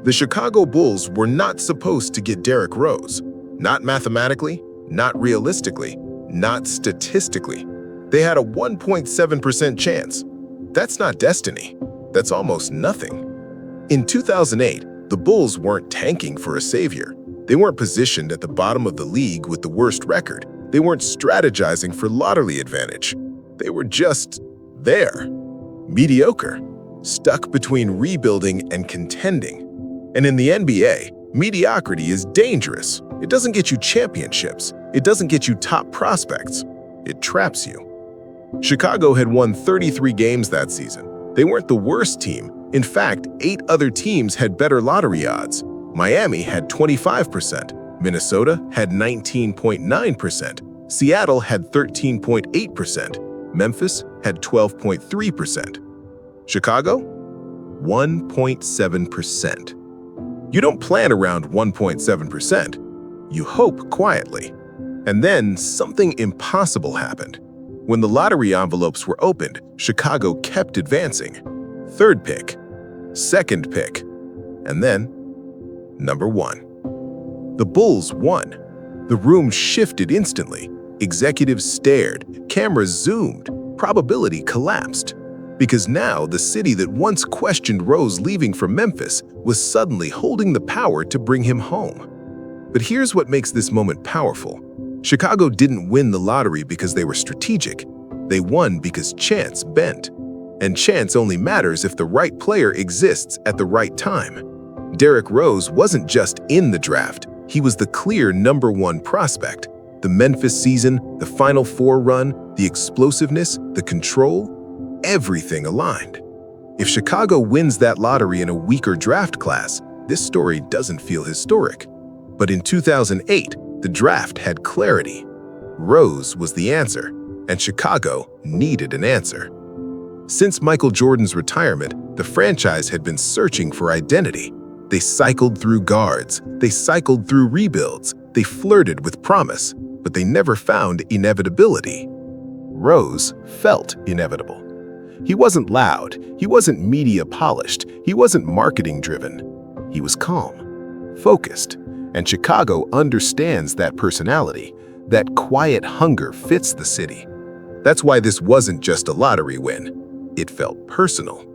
The Chicago Bulls were not supposed to get Derrick Rose. Not mathematically, not realistically, not statistically. They had a 1.7% chance. That's not destiny. That's almost nothing. In 2008, the Bulls weren't tanking for a savior. They weren't positioned at the bottom of the league with the worst record. They weren't strategizing for lottery advantage. They were just there. Mediocre. Stuck between rebuilding and contending. And in the NBA, mediocrity is dangerous. It doesn't get you championships. It doesn't get you top prospects. It traps you. Chicago had won 33 games that season. They weren't the worst team. In fact, 8 other teams had better lottery odds. Miami had 25%, Minnesota had 19.9%, Seattle had 13.8%, Memphis had 12.3%. Chicago? 1.7%. You don't plan around 1.7%. You hope quietly. And then something impossible happened. When the lottery envelopes were opened, Chicago kept advancing. 3rd pick, 2nd pick, and then number 1. The Bulls won. The room shifted instantly. Executives stared, cameras zoomed, probability collapsed. Because now the city that once questioned Rose leaving for Memphis was suddenly holding the power to bring him home. But here's what makes this moment powerful. Chicago didn't win the lottery because they were strategic. They won because chance bent. And chance only matters if the right player exists at the right time. Derrick Rose wasn't just in the draft. He was the clear number 1 prospect. The Memphis season, the Final Four run, the explosiveness, the control, everything aligned. If Chicago wins that lottery in a weaker draft class, this story doesn't feel historic. But in 2008, the draft had clarity. Rose was the answer, and Chicago needed an answer. Since Michael Jordan's retirement, the franchise had been searching for identity. They cycled through guards, they cycled through rebuilds, they flirted with promise, but they never found inevitability. Rose felt inevitable. He wasn't loud, he wasn't media polished, he wasn't marketing driven. He was calm, focused, and Chicago understands that personality. That quiet hunger fits the city. That's why this wasn't just a lottery win. It felt personal.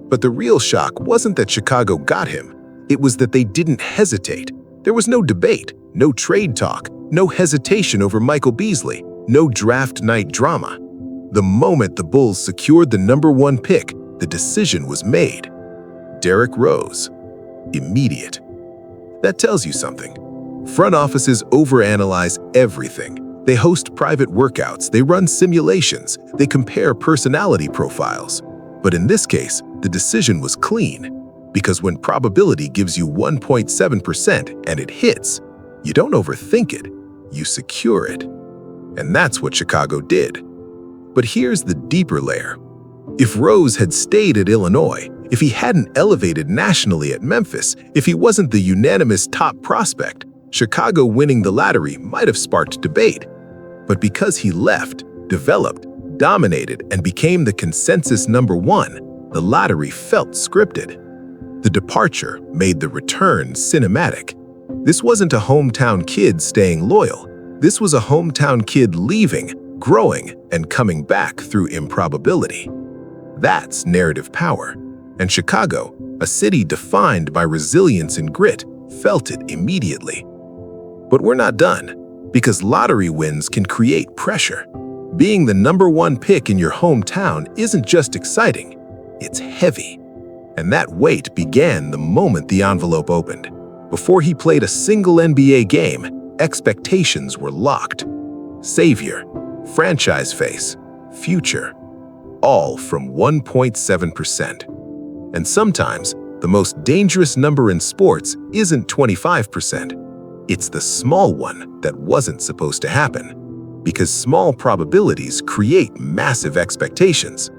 But the real shock wasn't that Chicago got him. It was that they didn't hesitate. There was no debate, no trade talk, no hesitation over Michael Beasley, no draft night drama. The moment the Bulls secured the number 1 pick, the decision was made. Derrick Rose. Immediate. That tells you something. Front offices overanalyze everything. They host private workouts, they run simulations, they compare personality profiles. But in this case, the decision was clean. Because when probability gives you 1.7% and it hits, you don't overthink it, you secure it. And that's what Chicago did. But here's the deeper layer. If Rose had stayed at Illinois, if he hadn't elevated nationally at Memphis, if he wasn't the unanimous top prospect, Chicago winning the lottery might have sparked debate. But because he left, developed, dominated, and became the consensus number 1, the lottery felt scripted. The departure made the return cinematic. This wasn't a hometown kid staying loyal. This was a hometown kid leaving, growing, and coming back through improbability. That's narrative power. And Chicago, a city defined by resilience and grit, felt it immediately. But we're not done, because lottery wins can create pressure. Being the number 1 pick in your hometown isn't just exciting, it's heavy. And that weight began the moment the envelope opened. Before he played a single NBA game, expectations were locked. Savior, franchise face, future, all from 1.7%. And sometimes, the most dangerous number in sports isn't 25%. It's the small one that wasn't supposed to happen. Because small probabilities create massive expectations.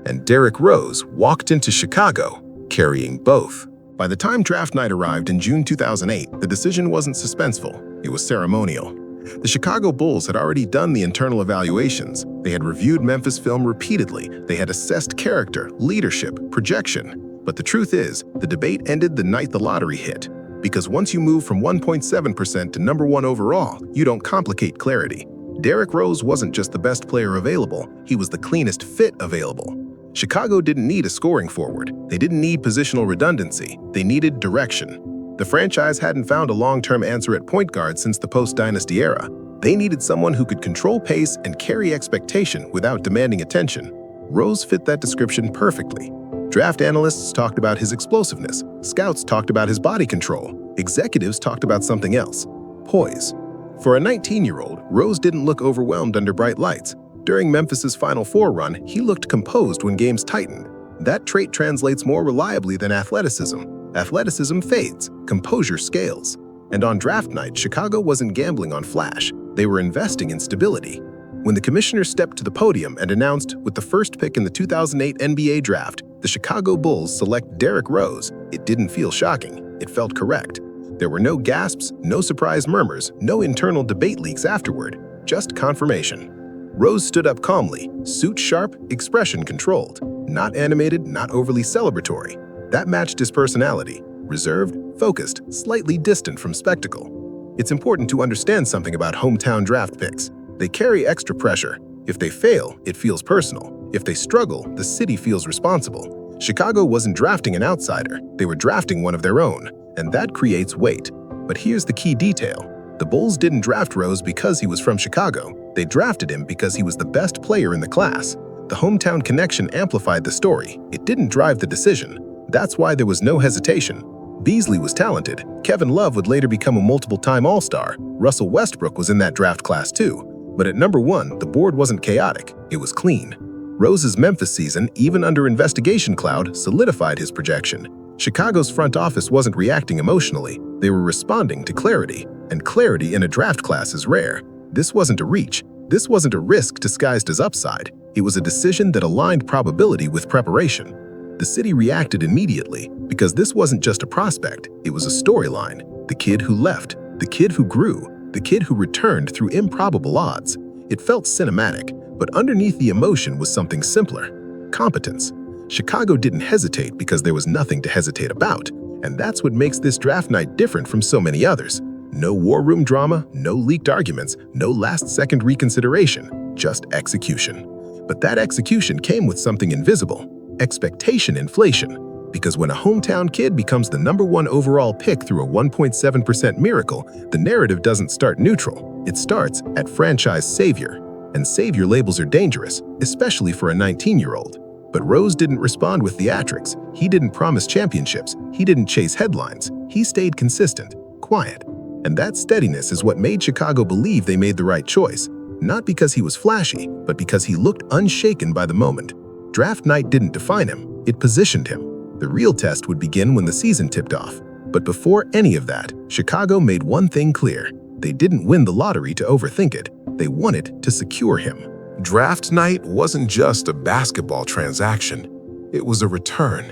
And Derrick Rose walked into Chicago carrying both. By the time draft night arrived in June 2008, the decision wasn't suspenseful, it was ceremonial. The Chicago Bulls had already done the internal evaluations. They had reviewed Memphis film repeatedly. They had assessed character, leadership, projection. But the truth is, the debate ended the night the lottery hit. Because once you move from 1.7% to number one overall, you don't complicate clarity. Derrick Rose wasn't just the best player available, he was the cleanest fit available. Chicago didn't need a scoring forward. They didn't need positional redundancy. They needed direction. The franchise hadn't found a long-term answer at point guard since the post-dynasty era. They needed someone who could control pace and carry expectation without demanding attention. Rose fit that description perfectly. Draft analysts talked about his explosiveness. Scouts talked about his body control. Executives talked about something else: poise. For a 19-year-old, Rose didn't look overwhelmed under bright lights. During Memphis's Final Four run, he looked composed when games tightened. That trait translates more reliably than athleticism. Athleticism fades, composure scales. And on draft night, Chicago wasn't gambling on flash. They were investing in stability. When the commissioner stepped to the podium and announced, with the first pick in the 2008 NBA draft, the Chicago Bulls select Derrick Rose, it didn't feel shocking. It felt correct. There were no gasps, no surprise murmurs, no internal debate leaks afterward, just confirmation. Rose stood up calmly, suit sharp, expression controlled. Not animated, not overly celebratory. That matched his personality. Reserved, focused, slightly distant from spectacle. It's important to understand something about hometown draft picks. They carry extra pressure. If they fail, it feels personal. If they struggle, the city feels responsible. Chicago wasn't drafting an outsider. They were drafting one of their own. And that creates weight. But here's the key detail. The Bulls didn't draft Rose because he was from Chicago. They drafted him because he was the best player in the class. The hometown connection amplified the story. It didn't drive the decision. That's why there was no hesitation. Beasley was talented. Kevin Love would later become a multiple-time All-Star. Russell Westbrook was in that draft class too. But at number one, the board wasn't chaotic. It was clean. Rose's Memphis season, even under investigation cloud, solidified his projection. Chicago's front office wasn't reacting emotionally. They were responding to clarity. And clarity in a draft class is rare. This wasn't a reach. This wasn't a risk disguised as upside. It was a decision that aligned probability with preparation. The city reacted immediately because this wasn't just a prospect. It was a storyline. The kid who left, the kid who grew, the kid who returned through improbable odds. It felt cinematic, but underneath the emotion was something simpler: competence. Chicago didn't hesitate because there was nothing to hesitate about. And that's what makes this draft night different from so many others. No war room drama, no leaked arguments, no last-second reconsideration, just execution. But that execution came with something invisible: expectation inflation. Because when a hometown kid becomes the number one overall pick through a 1.7% miracle, the narrative doesn't start neutral. It starts at franchise savior. And savior labels are dangerous, especially for a 19-year-old. But Rose didn't respond with theatrics. He didn't promise championships. He didn't chase headlines. He stayed consistent, quiet. And that steadiness is what made Chicago believe they made the right choice. Not because he was flashy, but because he looked unshaken by the moment. Draft night didn't define him. It positioned him. The real test would begin when the season tipped off. But before any of that, Chicago made one thing clear. They didn't win the lottery to overthink it. They wanted to secure him. Draft night wasn't just a basketball transaction. It was a return.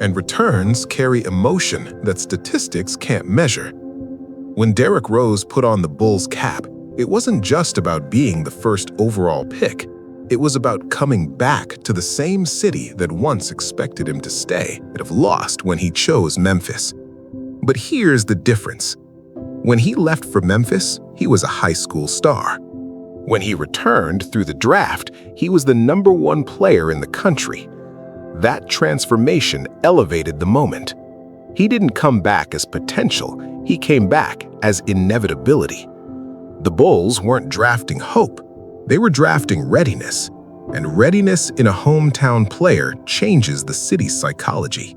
And returns carry emotion that statistics can't measure. When Derrick Rose put on the Bulls cap, it wasn't just about being the first overall pick. It was about coming back to the same city that once expected him to stay, but have lost when he chose Memphis. But here's the difference. When he left for Memphis, he was a high school star. When he returned through the draft, he was the number one player in the country. That transformation elevated the moment. He didn't come back as potential, he came back as inevitability. The Bulls weren't drafting hope, they were drafting readiness. And readiness in a hometown player changes the city's psychology.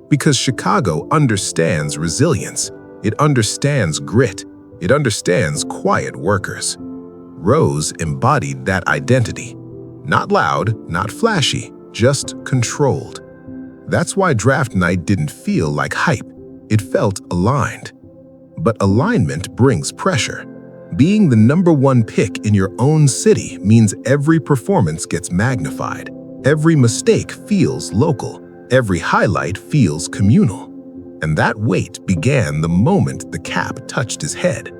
Because Chicago understands resilience, it understands grit, it understands quiet workers. Rose embodied that identity. Not loud, not flashy, just controlled. That's why draft night didn't feel like hype. It felt aligned. But alignment brings pressure. Being the number one pick in your own city means every performance gets magnified. Every mistake feels local. Every highlight feels communal. And that weight began the moment the cap touched his head.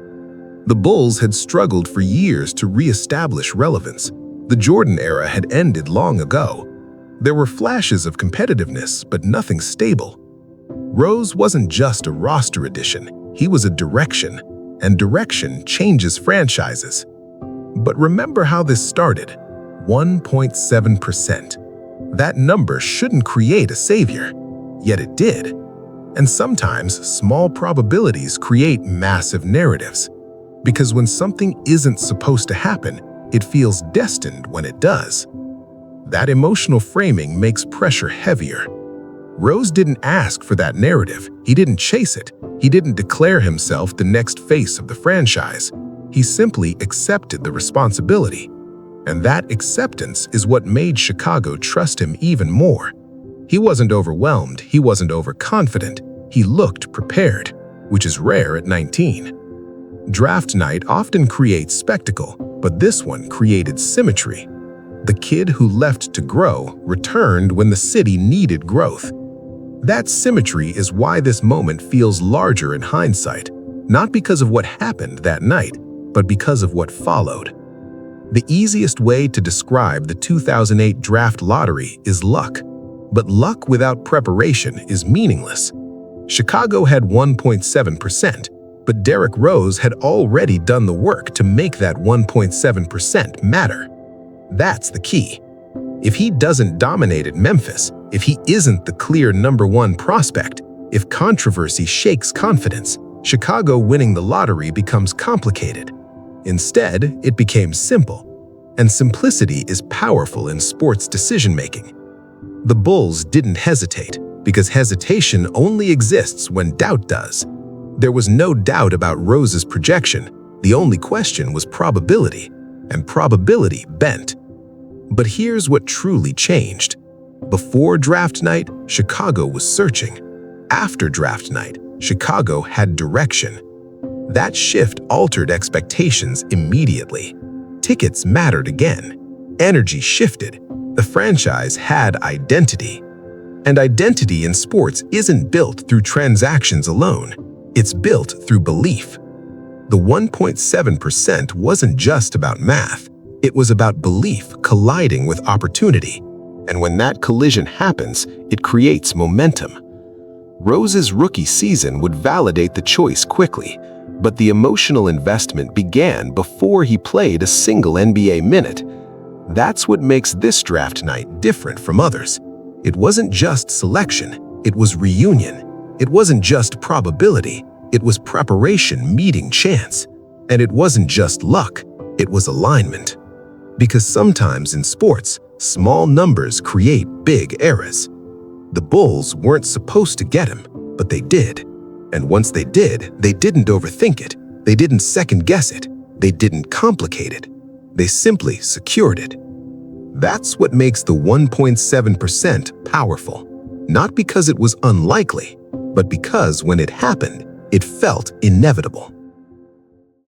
The Bulls had struggled for years to re-establish relevance. The Jordan era had ended long ago. There were flashes of competitiveness, but nothing stable. Rose wasn't just a roster addition, he was a direction, and direction changes franchises. But remember how this started: 1.7%. That number shouldn't create a savior, yet it did. And sometimes small probabilities create massive narratives. Because when something isn't supposed to happen, it feels destined when it does. That emotional framing makes pressure heavier. Rose didn't ask for that narrative. He didn't chase it. He didn't declare himself the next face of the franchise. He simply accepted the responsibility. And that acceptance is what made Chicago trust him even more. He wasn't overwhelmed. He wasn't overconfident. He looked prepared, which is rare at 19. Draft night often creates spectacle, but this one created symmetry. The kid who left to grow returned when the city needed growth. That symmetry is why this moment feels larger in hindsight, not because of what happened that night, but because of what followed. The easiest way to describe the 2008 draft lottery is luck, but luck without preparation is meaningless. Chicago had 1.7%, but Derrick Rose had already done the work to make that 1.7% matter. That's the key. If he doesn't dominate at Memphis, if he isn't the clear #1 prospect, if controversy shakes confidence, Chicago winning the lottery becomes complicated. Instead, it became simple. And simplicity is powerful in sports decision-making. The Bulls didn't hesitate, because hesitation only exists when doubt does. There was no doubt about Rose's projection. The only question was probability, and probability bent. But here's what truly changed. Before draft night, Chicago was searching. After draft night, Chicago had direction. That shift altered expectations immediately. Tickets mattered again. Energy shifted. The franchise had identity. And identity in sports isn't built through transactions alone. It's built through belief. The 1.7% wasn't just about math. It was about belief colliding with opportunity. And when that collision happens, it creates momentum. Rose's rookie season would validate the choice quickly, but the emotional investment began before he played a single NBA minute. That's what makes this draft night different from others. It wasn't just selection, it was reunion. It wasn't just probability, it was preparation meeting chance. And it wasn't just luck, it was alignment. Because sometimes in sports, small numbers create big eras. The Bulls weren't supposed to get him, but they did. And once they did, they didn't overthink it. They didn't second-guess it. They didn't complicate it. They simply secured it. That's what makes the 1.7% powerful. Not because it was unlikely, but because when it happened, it felt inevitable.